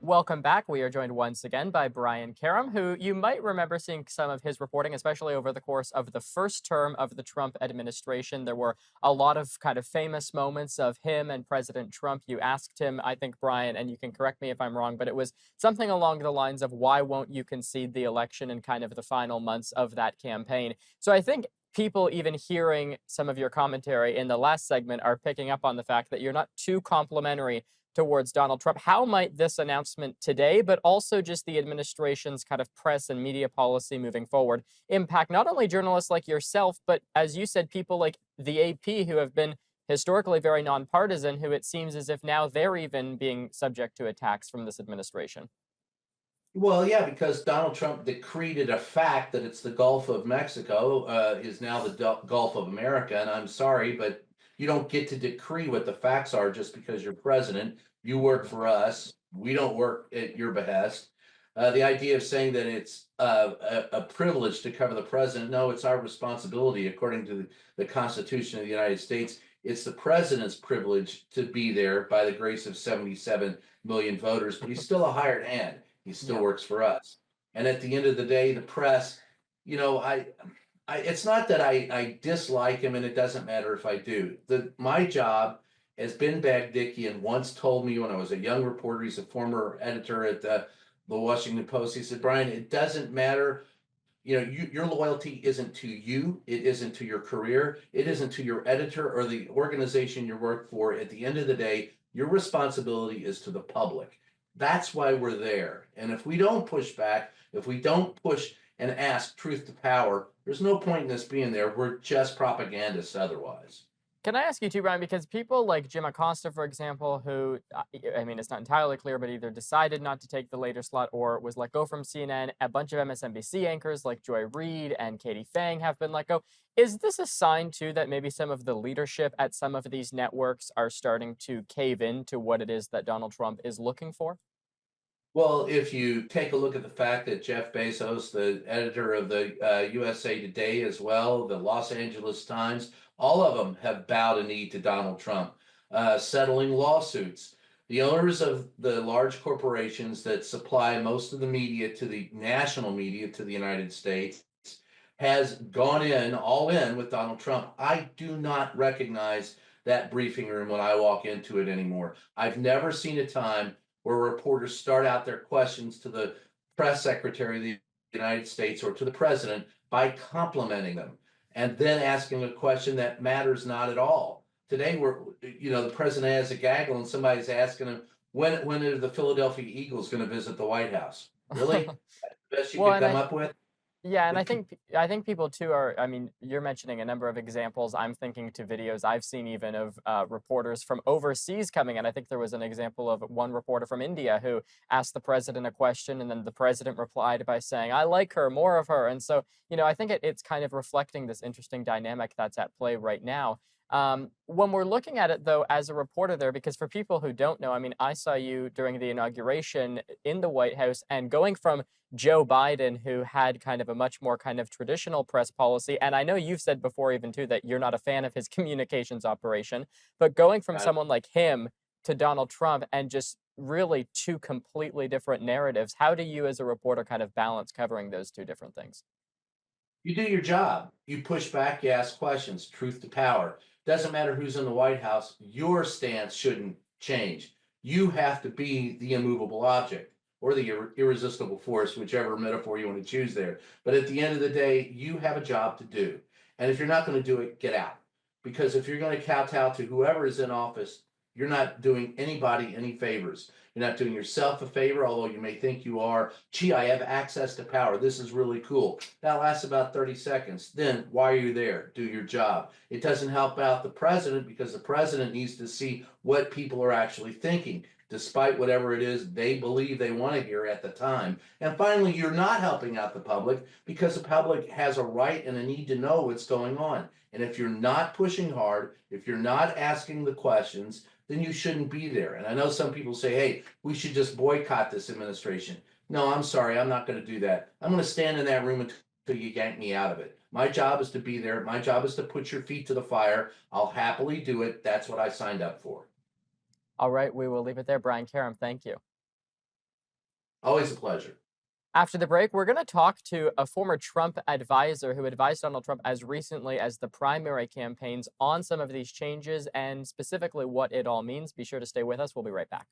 Welcome back. We are joined once again by Brian Karem, who you might remember seeing some of his reporting, especially over the course of the first term of the Trump administration. There were a lot of kind of famous moments of him and President Trump. You asked him, I think, Brian, and you can correct me if I'm wrong, but it was something along the lines of why won't you concede the election in kind of the final months of that campaign? So I think people even hearing some of your commentary in the last segment are picking up on the fact that you're not too complimentary towards Donald Trump. How might this announcement today, but also just the administration's kind of press and media policy moving forward, impact not only journalists like yourself, but as you said, people like the AP who have been historically very nonpartisan, who it seems as if now they're even being subject to attacks from this administration? Well, yeah, because Donald Trump decreed it a fact that it's the Gulf of Mexico is now the Gulf of America. And I'm sorry, but you don't get to decree what the facts are just because you're president. You work for us. We don't work at your behest. The idea of saying that it's a privilege to cover the president, no, it's our responsibility according to the Constitution of the United States. It's the president's privilege to be there by the grace of 77 million voters, but he's still a hired hand. He still Yeah. works for us. And at the end of the day, the press, you know, it's not that I dislike him, and it doesn't matter if I do. My job, as Ben Bagdikian once told me when I was a young reporter, he's a former editor at the Washington Post. He said, Brian, it doesn't matter. Your loyalty isn't to you. It isn't to your career. It isn't to your editor or the organization you work for. At the end of the day, your responsibility is to the public. That's why we're there. And if we don't push back, if we don't push and ask truth to power, there's no point in us being there. We're just propagandists otherwise. Can I ask you too, Brian? Because people like Jim Acosta, for example, who, I mean, it's not entirely clear, but either decided not to take the later slot or was let go from CNN. A bunch of MSNBC anchors like Joy Reid and Katie Fang have been let go. Is this a sign, too, that maybe some of the leadership at some of these networks are starting to cave in to what it is that Donald Trump is looking for? Well, if you take a look at the fact that Jeff Bezos, the editor of the USA Today as well, the Los Angeles Times, all of them have bowed a knee to Donald Trump, settling lawsuits. The owners of the large corporations that supply most of the media to the national media to the United States has gone in, all in with Donald Trump. I do not recognize that briefing room when I walk into it anymore. I've never seen a time where reporters start out their questions to the press secretary of the United States or to the president by complimenting them and then asking a question that matters not at all. Today, the president has a gaggle and somebody's asking him, when are the Philadelphia Eagles going to visit the White House? Really? That's the best you Well, could and come I up with? Yeah, and I think people too are. I mean, you're mentioning a number of examples. I'm thinking to videos I've seen even of reporters from overseas coming in. I think there was an example of one reporter from India who asked the president a question, and then the president replied by saying, "I like her, more of her." And so, I think it's kind of reflecting this interesting dynamic that's at play right now. When we're looking at it, though, as a reporter there, because for people who don't know, I mean, I saw you during the inauguration in the White House, and going from Joe Biden, who had kind of a much more kind of traditional press policy. And I know you've said before, even too, that you're not a fan of his communications operation, but going from someone like him to Donald Trump and just really two completely different narratives, how do you as a reporter kind of balance covering those two different things? You do your job. You push back, you ask questions, truth to power. Doesn't matter who's in the White House, your stance shouldn't change. You have to be the immovable object or the irresistible force, whichever metaphor you want to choose there. But at the end of the day, you have a job to do. And if you're not going to do it, get out. Because if you're going to kowtow to whoever is in office, you're not doing anybody any favors. You're not doing yourself a favor, although you may think you are. Gee, I have access to power. This is really cool. That lasts about 30 seconds. Then why are you there? Do your job. It doesn't help out the president because the president needs to see what people are actually thinking, despite whatever it is they believe they want to hear at the time. And finally, you're not helping out the public because the public has a right and a need to know what's going on. And if you're not pushing hard, if you're not asking the questions, then you shouldn't be there. And I know some people say, hey, we should just boycott this administration. No, I'm sorry, I'm not going to do that. I'm going to stand in that room until you yank me out of it. My job is to be there. My job is to put your feet to the fire. I'll happily do it. That's what I signed up for. All right, we will leave it there. Brian Karam, thank you. Always a pleasure. After the break, we're going to talk to a former Trump advisor who advised Donald Trump as recently as the primary campaigns on some of these changes and specifically what it all means. Be sure to stay with us. We'll be right back.